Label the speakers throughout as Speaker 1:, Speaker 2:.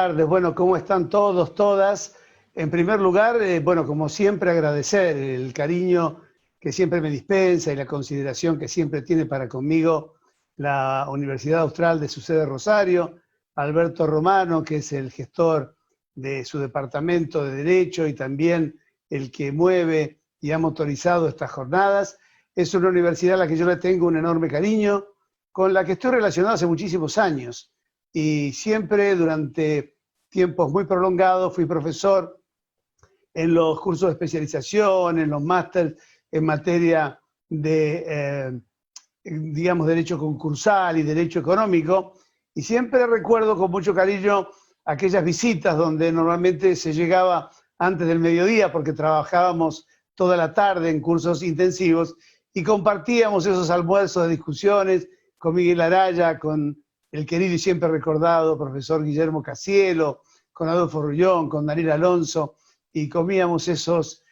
Speaker 1: tardes. Bueno, ¿cómo están todos, todas? En primer lugar, bueno, como siempre, agradecer el cariño que siempre me dispensa y la consideración que siempre tiene para conmigo la Universidad Austral de su sede Rosario, Alberto Romano, que es el gestor de su departamento de Derecho y también el que mueve y ha motorizado estas jornadas. Es una universidad a la que yo le tengo un enorme cariño, con la que estoy relacionado hace muchísimos años. Y siempre durante tiempos muy prolongados fui profesor en los cursos de especialización, en los másteres en materia de, digamos, derecho concursal y derecho económico. Y siempre recuerdo con mucho cariño aquellas visitas donde normalmente se llegaba antes del mediodía porque trabajábamos toda la tarde en cursos intensivos y compartíamos esos almuerzos de discusiones con Miguel Araya, con el querido y siempre recordado profesor Guillermo Casielo, con Adolfo Rullón, con Daniel Alonso, y comíamos esos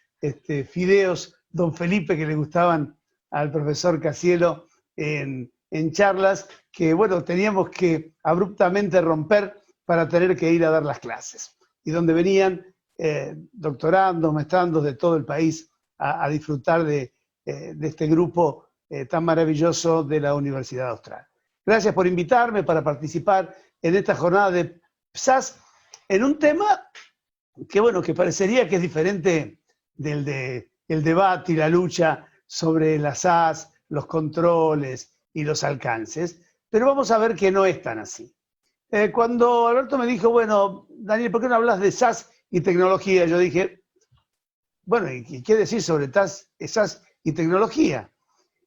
Speaker 1: fideos Don Felipe que le gustaban al profesor Casielo en charlas que, bueno, teníamos que abruptamente romper para tener que ir a dar las clases, y donde venían doctorandos, maestrandos de todo el país a disfrutar de este grupo tan maravilloso de la Universidad Austral. Gracias por invitarme para participar en esta jornada de SAS en un tema que, bueno, que parecería que es diferente el debate y la lucha sobre las SAS, los controles y los alcances, pero vamos a ver que no es tan así. Cuando Alberto me dijo, bueno, Daniel, ¿por qué no hablas de SAS y tecnología? Yo dije, bueno, ¿y qué decir sobre SAS y tecnología?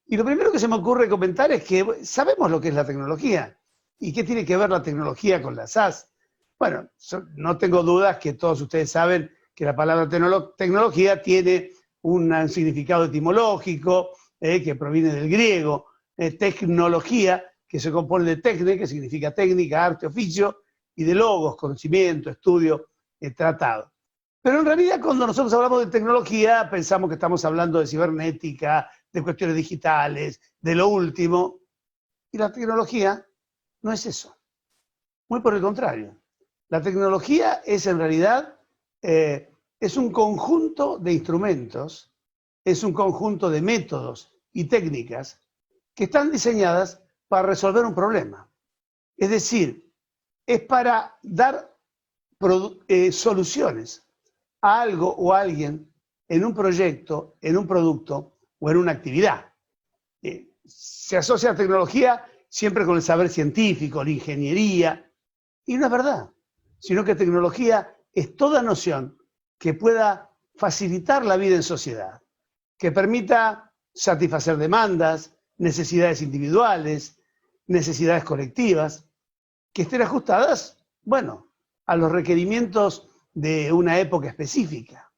Speaker 1: Y lo primero que se me ocurre comentar es que sabemos lo que es la tecnología. ¿Y qué tiene que ver la tecnología con la SAS? Bueno, no tengo dudas que todos ustedes saben que la palabra tecnología tiene un significado etimológico que proviene del griego. Tecnología, que se compone de tecne, que significa técnica, arte, oficio, y de logos, conocimiento, estudio, tratado. Pero en realidad cuando nosotros hablamos de tecnología pensamos que estamos hablando de cibernética, de cuestiones digitales, de lo último. Y la tecnología no es eso. Muy por el contrario. La tecnología es en realidad es un conjunto de instrumentos, es un conjunto de métodos y técnicas que están diseñadas para resolver un problema. Es decir, es para dar soluciones a algo o a alguien en un proyecto, en un producto o en una actividad. Se asocia a tecnología siempre con el saber científico, la ingeniería, y no es verdad, sino que tecnología es toda noción que pueda facilitar la vida en sociedad, que permita satisfacer demandas, necesidades individuales, necesidades colectivas, que estén ajustadas, bueno, a los requerimientos de una época específica.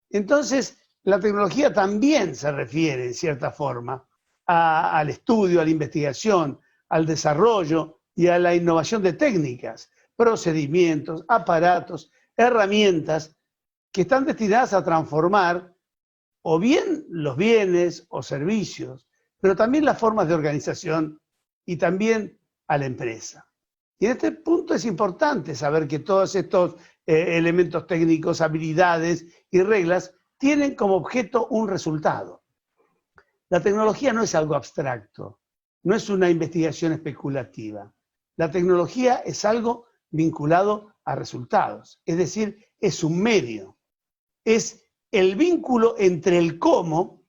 Speaker 1: Entonces, la tecnología también se refiere, en cierta forma, al estudio, a la investigación, al desarrollo y a la innovación de técnicas, procedimientos, aparatos, herramientas que están destinadas a transformar o bien los bienes o servicios, pero también las formas de organización y también a la empresa. Y en este punto es importante saber que todos estos elementos técnicos, habilidades y reglas tienen como objeto un resultado. La tecnología no es algo abstracto, no es una investigación especulativa. La tecnología es algo vinculado a resultados, es decir, es un medio, es el vínculo entre el cómo,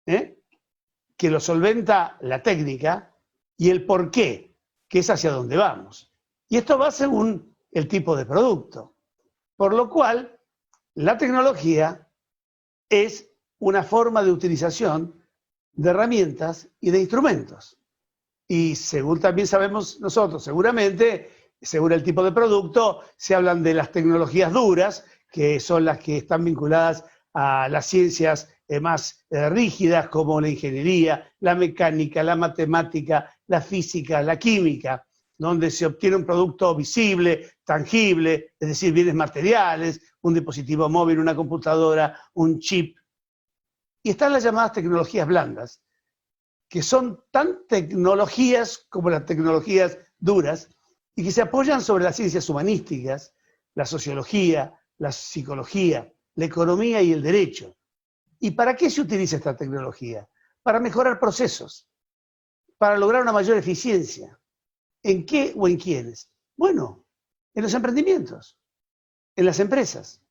Speaker 1: que lo solventa la técnica, y el por qué, que es hacia dónde vamos. Y esto va según el tipo de producto. Por lo cual, la tecnología es una forma de utilización de herramientas y de instrumentos. Y según también sabemos nosotros, seguramente, según el tipo de producto, se hablan de las tecnologías duras, que son las que están vinculadas a las ciencias más rígidas como la ingeniería, la mecánica, la matemática, la física, la química, donde se obtiene un producto visible, tangible, es decir, bienes materiales, un dispositivo móvil, una computadora, un chip. Y están las llamadas tecnologías blandas, que son tan tecnologías como las tecnologías duras y que se apoyan sobre las ciencias humanísticas, la sociología, la psicología, la economía y el derecho. ¿Y para qué se utiliza esta tecnología? Para mejorar procesos, para lograr una mayor eficiencia. ¿En qué o en quiénes? Bueno, en los emprendimientos, en las empresas,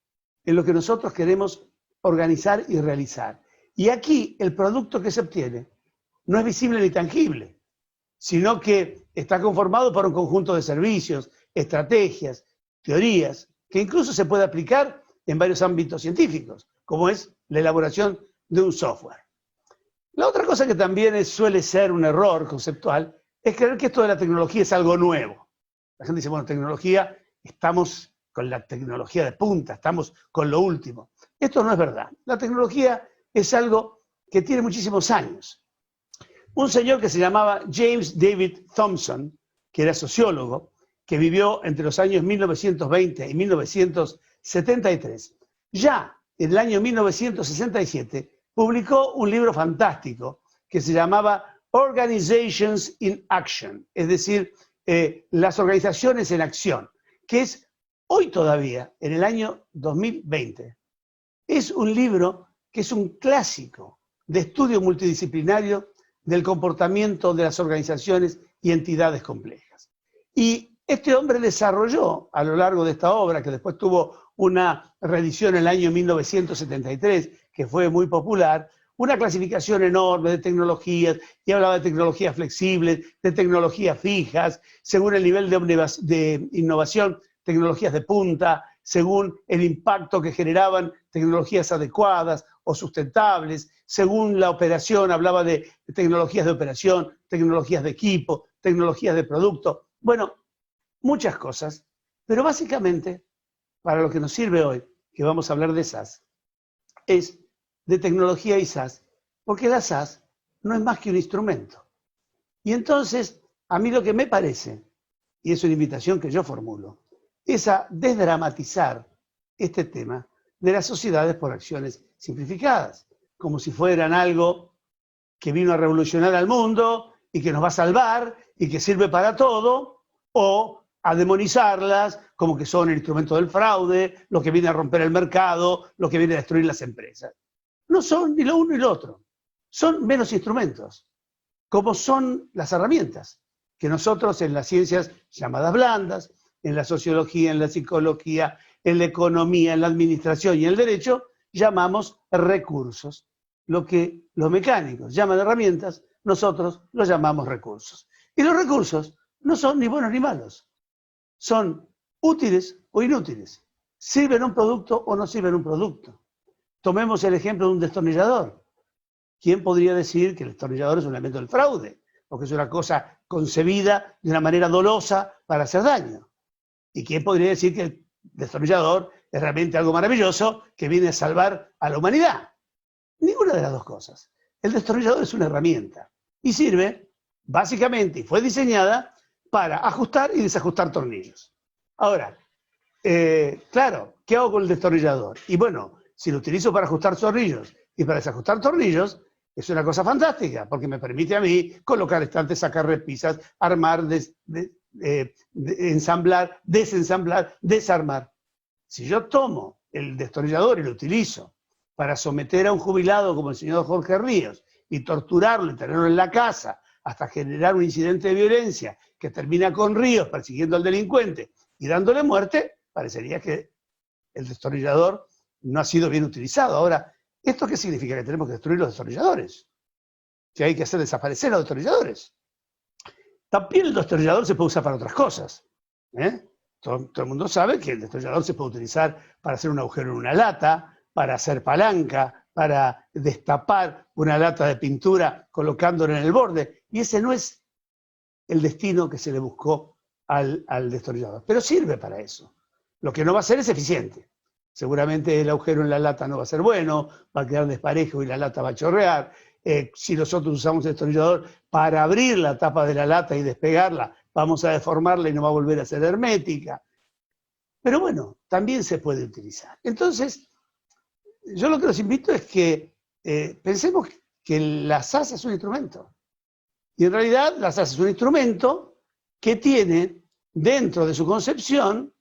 Speaker 1: en lo que nosotros queremos organizar y realizar. Y aquí el producto que se obtiene no es visible ni tangible, sino que está conformado por un conjunto de servicios, estrategias, teorías, que incluso se puede aplicar en varios ámbitos científicos, como es la elaboración de un software. La otra cosa que también suele ser un error conceptual es creer que esto de la tecnología es algo nuevo. La gente dice, bueno, tecnología, estamos con la tecnología de punta, estamos con lo último. Esto no es verdad. La tecnología es algo que tiene muchísimos años. Un señor que se llamaba James David Thompson, que era sociólogo, que vivió entre los años 1920 y 1973, ya en el año 1967 publicó un libro fantástico que se llamaba Organizations in Action, es decir, las organizaciones en acción, que es hoy todavía, en el año 2020, es un libro que es un clásico de estudio multidisciplinario del comportamiento de las organizaciones y entidades complejas. Y este hombre desarrolló a lo largo de esta obra, que después tuvo una reedición en el año 1973, que fue muy popular, una clasificación enorme de tecnologías, y hablaba de tecnologías flexibles, de tecnologías fijas, según el nivel de innovación, tecnologías de punta, según el impacto que generaban tecnologías adecuadas o sustentables, según la operación, hablaba de tecnologías de operación, tecnologías de equipo, tecnologías de producto, bueno, muchas cosas, pero básicamente, para lo que nos sirve hoy, que vamos a hablar de SaaS, es de tecnología y SaaS, porque la SaaS no es más que un instrumento. Y entonces, a mí lo que me parece, y es una invitación que yo formulo, es a desdramatizar este tema de las sociedades por acciones simplificadas, como si fueran algo que vino a revolucionar al mundo y que nos va a salvar y que sirve para todo, o a demonizarlas como que son el instrumento del fraude, lo que viene a romper el mercado, lo que viene a destruir las empresas. No son ni lo uno ni lo otro, son menos instrumentos, como son las herramientas, que nosotros en las ciencias llamadas blandas, en la sociología, en la psicología, en la economía, en la administración y en el derecho, llamamos recursos. Lo que los mecánicos llaman herramientas, nosotros los llamamos recursos. Y los recursos no son ni buenos ni malos, son útiles o inútiles, sirven un producto o no sirven un producto. Tomemos el ejemplo de un destornillador. ¿Quién podría decir que el destornillador es un elemento del fraude? Porque es una cosa concebida de una manera dolosa para hacer daño. ¿Y quién podría decir que el destornillador es realmente algo maravilloso que viene a salvar a la humanidad? Ninguna de las dos cosas. El destornillador es una herramienta y sirve, básicamente, y fue diseñada para ajustar y desajustar tornillos. Ahora, claro, ¿qué hago con el destornillador? Y bueno, si lo utilizo para ajustar tornillos y para desajustar tornillos, es una cosa fantástica, porque me permite a mí colocar estantes, sacar repisas, armar, ensamblar, desensamblar, desarmar. Si yo tomo el destornillador y lo utilizo para someter a un jubilado como el señor Jorge Ríos y torturarlo y tenerlo en la casa hasta generar un incidente de violencia que termina con Ríos persiguiendo al delincuente y dándole muerte, parecería que el destornillador no ha sido bien utilizado. Ahora, ¿esto qué significa? Que tenemos que destruir los destornilladores, que hay que hacer desaparecer los destornilladores. También el destornillador se puede usar para otras cosas. Todo el mundo sabe que el destornillador se puede utilizar para hacer un agujero en una lata, para hacer palanca, para destapar una lata de pintura colocándola en el borde. Y ese no es el destino que se le buscó al destornillador. Pero sirve para eso. Lo que no va a ser es eficiente. Seguramente el agujero en la lata no va a ser bueno, va a quedar desparejo y la lata va a chorrear. Si nosotros usamos el destornillador para abrir la tapa de la lata y despegarla, vamos a deformarla y no va a volver a ser hermética. Pero bueno, también se puede utilizar. Entonces, yo lo que los invito es que pensemos que la SaaS es un instrumento. Y en realidad la SaaS es un instrumento que tiene dentro de su concepción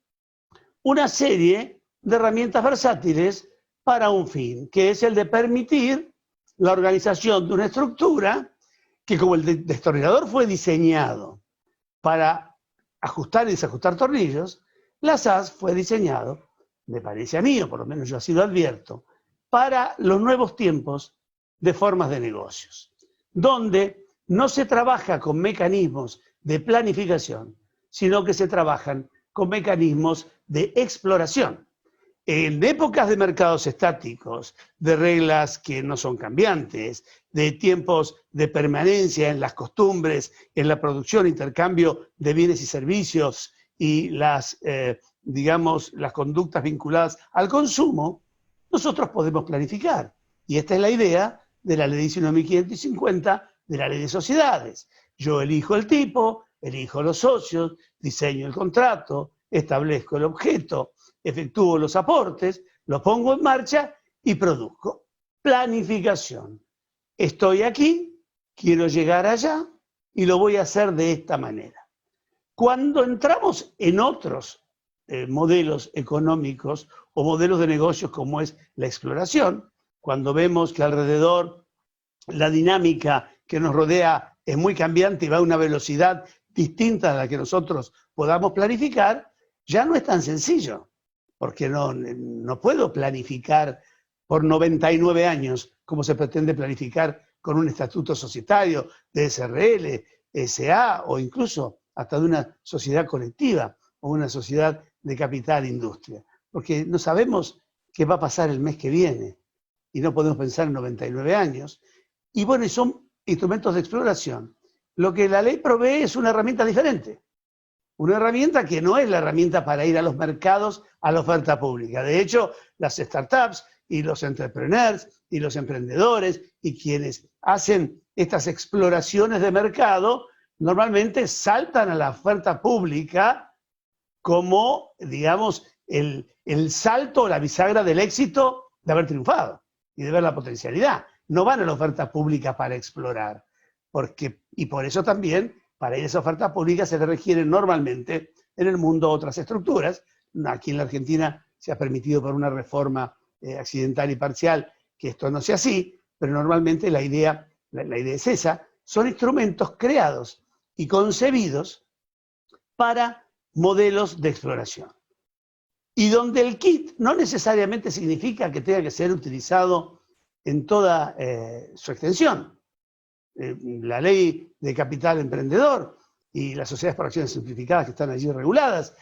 Speaker 1: una serie de herramientas versátiles para un fin, que es el de permitir la organización de una estructura que, como el destornillador fue diseñado para ajustar y desajustar tornillos, la SAS fue diseñado, me parece a mí, o por lo menos yo así lo advierto, para los nuevos tiempos de formas de negocios, donde no se trabaja con mecanismos de planificación, sino que se trabajan con mecanismos de exploración. En épocas de mercados estáticos, de reglas que no son cambiantes, de tiempos de permanencia en las costumbres, en la producción, intercambio de bienes y servicios y las conductas vinculadas al consumo, nosotros podemos planificar. Y esta es la idea de la ley 19.550 de la ley de sociedades. Yo elijo el tipo, elijo los socios, diseño el contrato, establezco el objeto, efectúo los aportes, lo pongo en marcha y produzco. Planificación. Estoy aquí, quiero llegar allá y lo voy a hacer de esta manera. Cuando entramos en otros modelos económicos o modelos de negocios como es la exploración, cuando vemos que alrededor la dinámica que nos rodea es muy cambiante y va a una velocidad distinta a la que nosotros podamos planificar, ya no es tan sencillo, porque no puedo planificar por 99 años como se pretende planificar con un estatuto societario de SRL, SA o incluso hasta de una sociedad colectiva o una sociedad de capital industria, porque no sabemos qué va a pasar el mes que viene y no podemos pensar en 99 años. Y bueno, y son instrumentos de exploración. Lo que la ley provee es una herramienta diferente. Una herramienta que no es la herramienta para ir a los mercados a la oferta pública. De hecho, las startups y los entrepreneurs y los emprendedores y quienes hacen estas exploraciones de mercado normalmente saltan a la oferta pública como, digamos, el salto, la bisagra del éxito de haber triunfado y de ver la potencialidad. No van a la oferta pública para explorar. Y por eso también, para ir a esa oferta pública se le requieren normalmente en el mundo otras estructuras. Aquí en la Argentina se ha permitido por una reforma accidental y parcial que esto no sea así, pero normalmente la idea es esa. Son instrumentos creados y concebidos para modelos de exploración. Y donde el kit no necesariamente significa que tenga que ser utilizado en toda su extensión. La ley de capital emprendedor y las sociedades por acciones simplificadas que están allí reguladas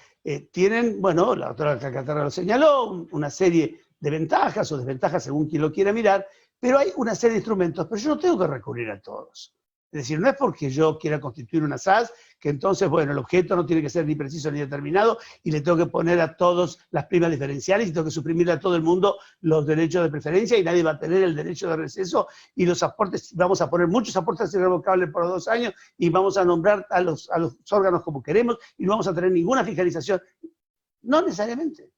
Speaker 1: tienen, bueno, la doctora Calcaterra lo señaló, una serie de ventajas o desventajas según quien lo quiera mirar, pero hay una serie de instrumentos, pero yo no tengo que recurrir a todos. Es decir, no es porque yo quiera constituir una SAS que entonces, bueno, el objeto no tiene que ser ni preciso ni determinado y le tengo que poner a todos las primas diferenciales y tengo que suprimirle a todo el mundo los derechos de preferencia y nadie va a tener el derecho de receso y los aportes, vamos a poner muchos aportes irrevocables por 2 años y vamos a nombrar a los órganos como queremos y no vamos a tener ninguna fiscalización. No necesariamente.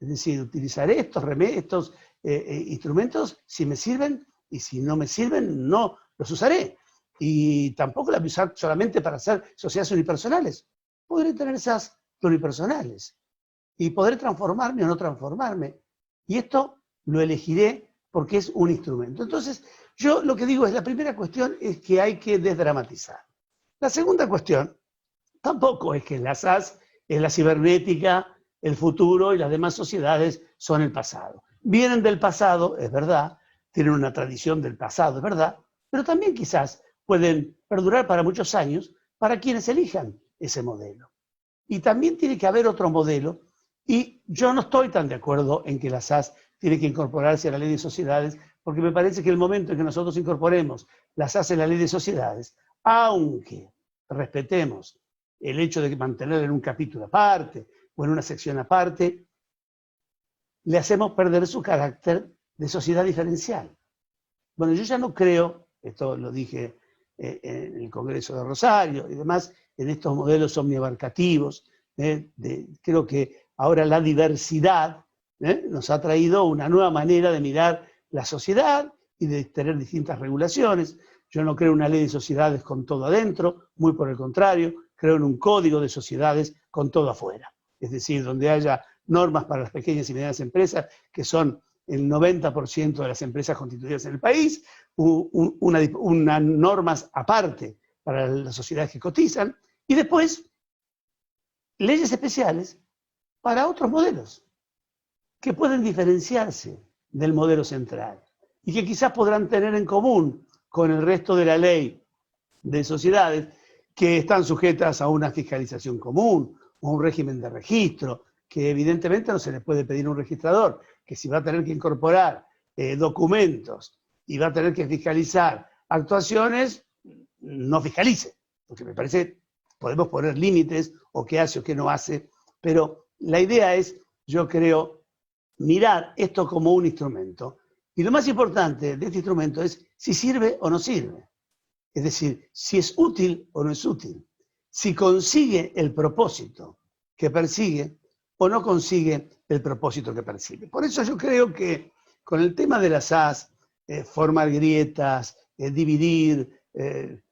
Speaker 1: Es decir, utilizaré estos instrumentos si me sirven y si no me sirven, no los usaré. Y tampoco la voy a usar solamente para hacer sociedades unipersonales. Podré tener esas pluripersonales. Y podré transformarme o no transformarme. Y esto lo elegiré porque es un instrumento. Entonces, yo lo que digo es, la primera cuestión es que hay que desdramatizar. La segunda cuestión, tampoco es que la SAS es la cibernética, el futuro y las demás sociedades son el pasado. Vienen del pasado, es verdad, tienen una tradición del pasado, es verdad, pero también quizás pueden perdurar para muchos años para quienes elijan ese modelo. Y también tiene que haber otro modelo, y yo no estoy tan de acuerdo en que la SAS tiene que incorporarse a la ley de sociedades, porque me parece que el momento en que nosotros incorporemos la SAS en la ley de sociedades, aunque respetemos el hecho de mantenerla en un capítulo aparte o en una sección aparte, le hacemos perder su carácter de sociedad diferencial. Bueno, yo ya no creo, esto lo dije en el Congreso de Rosario y demás, en estos modelos omniabarcativos. Creo que ahora la diversidad nos ha traído una nueva manera de mirar la sociedad y de tener distintas regulaciones. Yo no creo en una ley de sociedades con todo adentro, muy por el contrario, creo en un código de sociedades con todo afuera. Es decir, donde haya normas para las pequeñas y medianas empresas, que son el 90% de las empresas constituidas en el país, unas normas aparte para las sociedades que cotizan, y después leyes especiales para otros modelos, que pueden diferenciarse del modelo central, y que quizás podrán tener en común con el resto de la ley de sociedades que están sujetas a una fiscalización común, o un régimen de registro, que evidentemente no se le puede pedir a un registrador, que si va a tener que incorporar documentos y va a tener que fiscalizar actuaciones, no fiscalice, porque me parece, podemos poner límites, o qué hace o qué no hace, pero la idea es, yo creo, mirar esto como un instrumento, y lo más importante de este instrumento es si sirve o no sirve. Es decir, si es útil o no es útil, si consigue el propósito que persigue o no consigue el propósito que persigue. Por eso yo creo que con el tema de las SAS, formar grietas, dividir,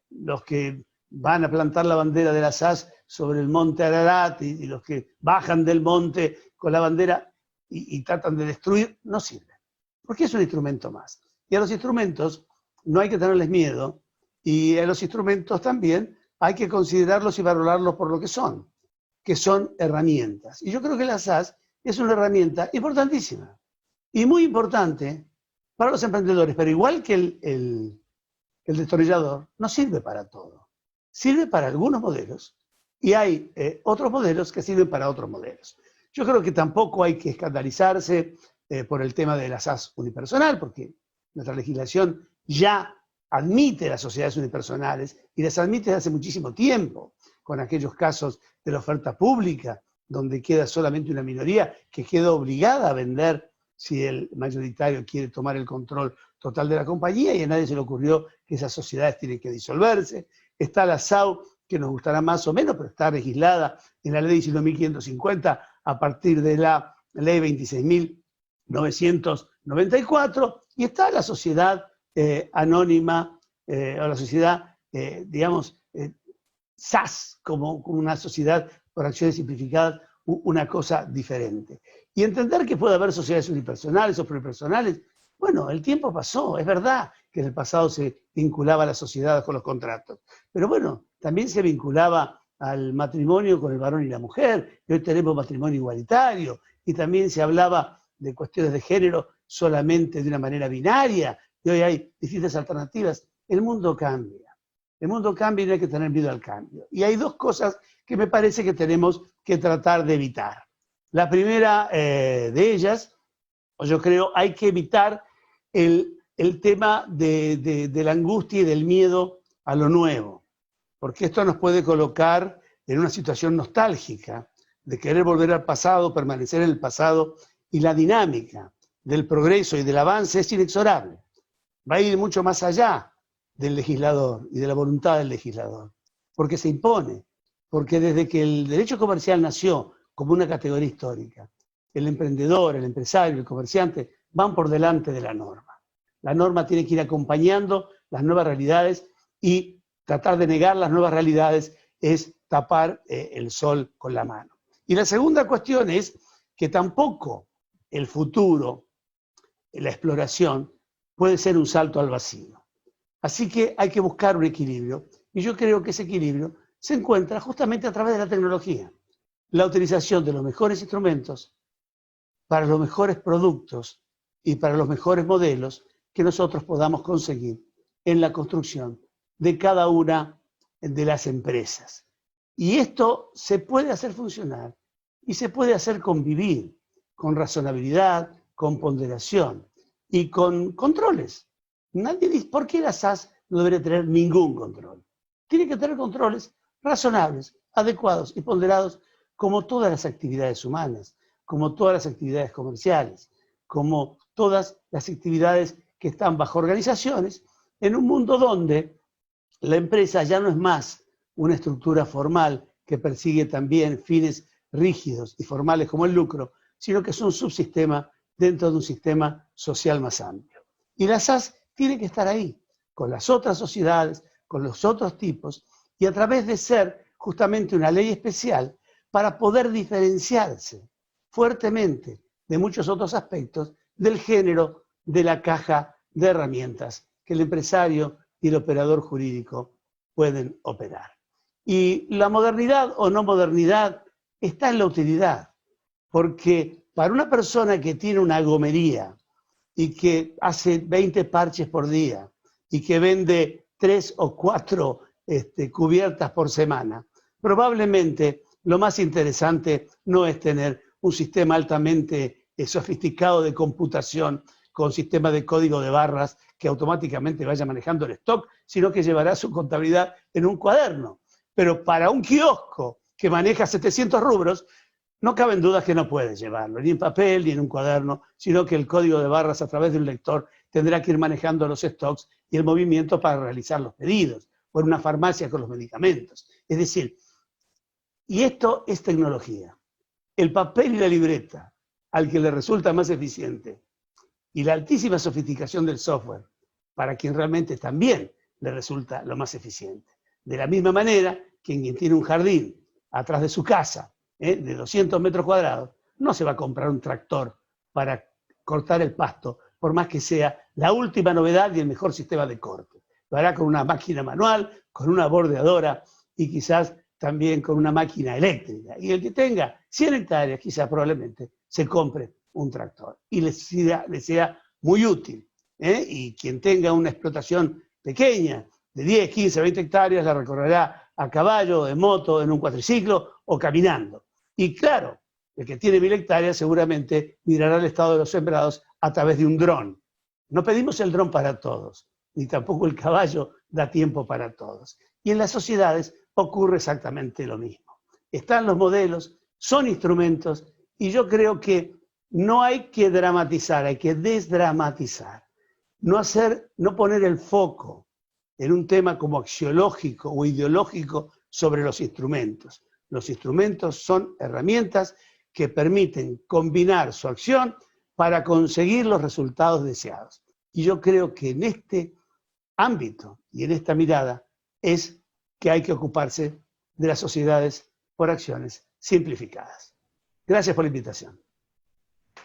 Speaker 1: los que van a plantar la bandera de las SAS sobre el monte Ararat y los que bajan del monte con la bandera y tratan de destruir, no sirve. Porque es un instrumento más. Y a los instrumentos no hay que tenerles miedo, y a los instrumentos también hay que considerarlos y valorarlos por lo que son herramientas. Y yo creo que la SAS es una herramienta importantísima y muy importante para los emprendedores, pero igual que el destornillador, no sirve para todo. Sirve para algunos modelos y hay otros modelos que sirven para otros modelos. Yo creo que tampoco hay que escandalizarse por el tema de la SAS unipersonal, porque nuestra legislación ya admite las sociedades unipersonales y las admite desde hace muchísimo tiempo, con aquellos casos de la oferta pública, donde queda solamente una minoría que queda obligada a vender si el mayoritario quiere tomar el control total de la compañía, y a nadie se le ocurrió que esas sociedades tienen que disolverse. Está la SAU, que nos gustará más o menos, pero está legislada en la ley 19.550 a partir de la ley 26.994, y está la sociedad anónima, o la sociedad, digamos, SAS, como una sociedad por acciones simplificadas, una cosa diferente. Y entender que puede haber sociedades unipersonales o pluripersonales. Bueno, el tiempo pasó, es verdad que en el pasado se vinculaba a las sociedades con los contratos, pero bueno, también se vinculaba al matrimonio con el varón y la mujer, y hoy tenemos matrimonio igualitario, y también se hablaba de cuestiones de género solamente de una manera binaria, y hoy hay distintas alternativas. El mundo cambia y no hay que tener miedo al cambio. Y hay dos cosas que me parece que tenemos que tratar de evitar. La primera de ellas, yo creo, hay que evitar el tema de la angustia y del miedo a lo nuevo, porque esto nos puede colocar en una situación nostálgica, de querer volver al pasado, permanecer en el pasado, y la dinámica del progreso y del avance es inexorable. Va a ir mucho más allá del legislador y de la voluntad del legislador, porque se impone, porque desde que el derecho comercial nació como una categoría histórica, el emprendedor, el empresario, el comerciante van por delante de la norma. La norma tiene que ir acompañando las nuevas realidades, y tratar de negar las nuevas realidades es tapar el sol con la mano. Y la segunda cuestión es que tampoco el futuro, la exploración, puede ser un salto al vacío. Así que hay que buscar un equilibrio, y yo creo que ese equilibrio se encuentra justamente a través de la tecnología. La utilización de los mejores instrumentos para los mejores productos y para los mejores modelos que nosotros podamos conseguir en la construcción de cada una de las empresas. Y esto se puede hacer funcionar y se puede hacer convivir con razonabilidad, con ponderación y con controles. Nadie dice, ¿por qué la SAS no debería tener ningún control? Tiene que tener controles razonables, adecuados y ponderados, como todas las actividades humanas, como todas las actividades comerciales, como todas las actividades que están bajo organizaciones, en un mundo donde la empresa ya no es más una estructura formal que persigue también fines rígidos y formales como el lucro, sino que es un subsistema dentro de un sistema social más amplio. Y la SAS tiene que estar ahí, con las otras sociedades, con los otros tipos, y a través de ser justamente una ley especial para poder diferenciarse fuertemente de muchos otros aspectos del género de la caja de herramientas que el empresario y el operador jurídico pueden operar. Y la modernidad o no modernidad está en la utilidad, porque para una persona que tiene una gomería y que hace 20 parches por día y que vende 3 o 4 cubiertas por semana, probablemente lo más interesante no es tener un sistema altamente sofisticado de computación con sistema de código de barras que automáticamente vaya manejando el stock, sino que llevará su contabilidad en un cuaderno. Pero para un kiosco que maneja 700 rubros, no caben dudas que no puede llevarlo, ni en papel ni en un cuaderno, sino que el código de barras a través de un lector tendrá que ir manejando los stocks y el movimiento para realizar los pedidos, o en una farmacia con los medicamentos. Es decir, y esto es tecnología. El papel y la libreta, al que le resulta más eficiente, y la altísima sofisticación del software, para quien realmente también le resulta lo más eficiente. De la misma manera que quien tiene un jardín atrás de su casa, de 200 metros cuadrados, no se va a comprar un tractor para cortar el pasto, por más que sea la última novedad y el mejor sistema de corte. Lo hará con una máquina manual, con una bordeadora y quizás también con una máquina eléctrica. Y el que tenga 100 hectáreas, quizás probablemente se compre un tractor y le sea muy útil. Y quien tenga una explotación pequeña de 10, 15, 20 hectáreas la recorrerá a caballo, en moto, en un cuatriciclo o caminando. Y claro, el que tiene 1000 hectáreas seguramente mirará el estado de los sembrados a través de un dron. No pedimos el dron para todos, ni tampoco el caballo da tiempo para todos. Y en las sociedades ocurre exactamente lo mismo. Están los modelos, son instrumentos, y yo creo que no hay que dramatizar, hay que desdramatizar. No poner el foco en un tema como axiológico o ideológico sobre los instrumentos. Los instrumentos son herramientas que permiten combinar su acción para conseguir los resultados deseados. Y yo creo que en este ámbito y en esta mirada es que hay que ocuparse de las sociedades por acciones simplificadas. Gracias por la invitación.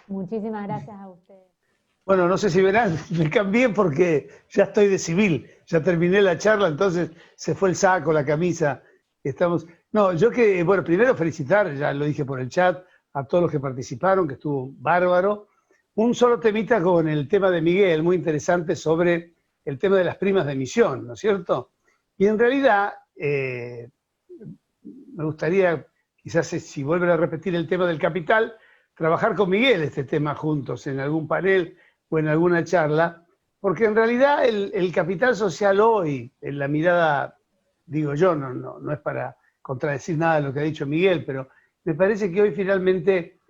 Speaker 2: Muchísimas gracias a ustedes.
Speaker 1: Bueno, no sé si verán, me cambié porque ya estoy de civil, ya terminé la charla, entonces se fue el saco, la camisa, estamos... No, bueno, primero felicitar, ya lo dije por el chat, a todos los que participaron, que estuvo bárbaro. Un solo temita con el tema de Miguel, muy interesante, sobre el tema de las primas de emisión, ¿no es cierto? Y en realidad, me gustaría, quizás si vuelven a repetir el tema del capital, trabajar con Miguel este tema juntos, en algún panel o en alguna charla, porque en realidad el capital social hoy, en la mirada, digo yo, no es para contradecir nada de lo que ha dicho Miguel, pero me parece que hoy finalmente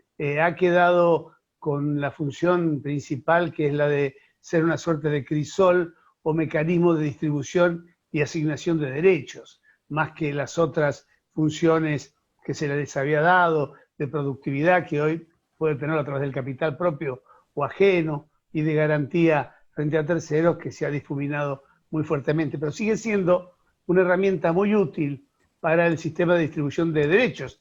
Speaker 1: ha quedado con la función principal, que es la de ser una suerte de crisol o mecanismo de distribución y asignación de derechos, más que las otras funciones que se les había dado de productividad, que hoy puede tener a través del capital propio o ajeno, y de garantía frente a terceros, que se ha difuminado muy fuertemente, pero sigue siendo una herramienta muy útil para el sistema de distribución de derechos,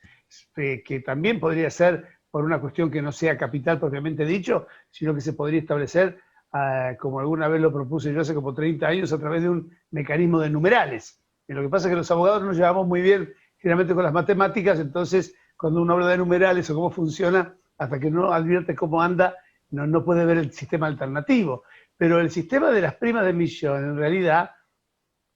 Speaker 1: que también podría ser por una cuestión que no sea capital propiamente dicho, sino que se podría establecer, como alguna vez lo propuse yo hace como 30 años, a través de un mecanismo de numerales. Y lo que pasa es que los abogados nos llevamos muy bien generalmente con las matemáticas, entonces cuando uno habla de numerales o cómo funciona, hasta que no advierte cómo anda, no puede ver el sistema alternativo. Pero el sistema de las primas de emisión, en realidad,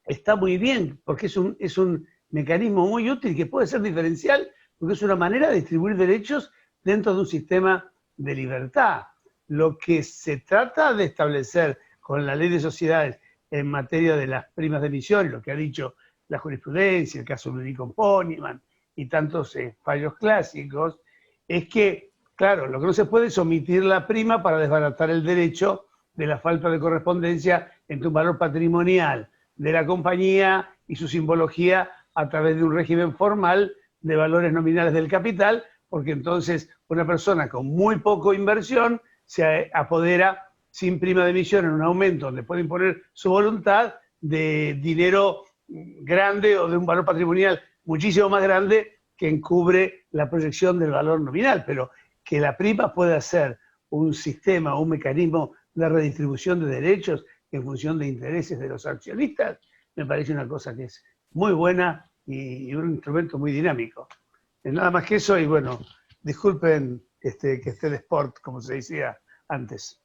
Speaker 1: está muy bien, porque es un mecanismo muy útil que puede ser diferencial, porque es una manera de distribuir derechos dentro de un sistema de libertad. Lo que se trata de establecer con la ley de sociedades en materia de las primas de emisión, y lo que ha dicho la jurisprudencia, el caso de Ludicom Ponyman y tantos fallos clásicos, es que, claro, lo que no se puede es omitir la prima para desbaratar el derecho de la falta de correspondencia entre un valor patrimonial de la compañía y su simbología a través de un régimen formal de valores nominales del capital, porque entonces una persona con muy poco inversión se apodera sin prima de emisión en un aumento donde puede imponer su voluntad de dinero grande o de un valor patrimonial muchísimo más grande que encubre la proyección del valor nominal, pero que la prima pueda ser un sistema, un mecanismo de redistribución de derechos en función de intereses de los accionistas, me parece una cosa que es muy buena y un instrumento muy dinámico. Nada más que eso, y bueno, disculpen que esté de sport, como se decía antes.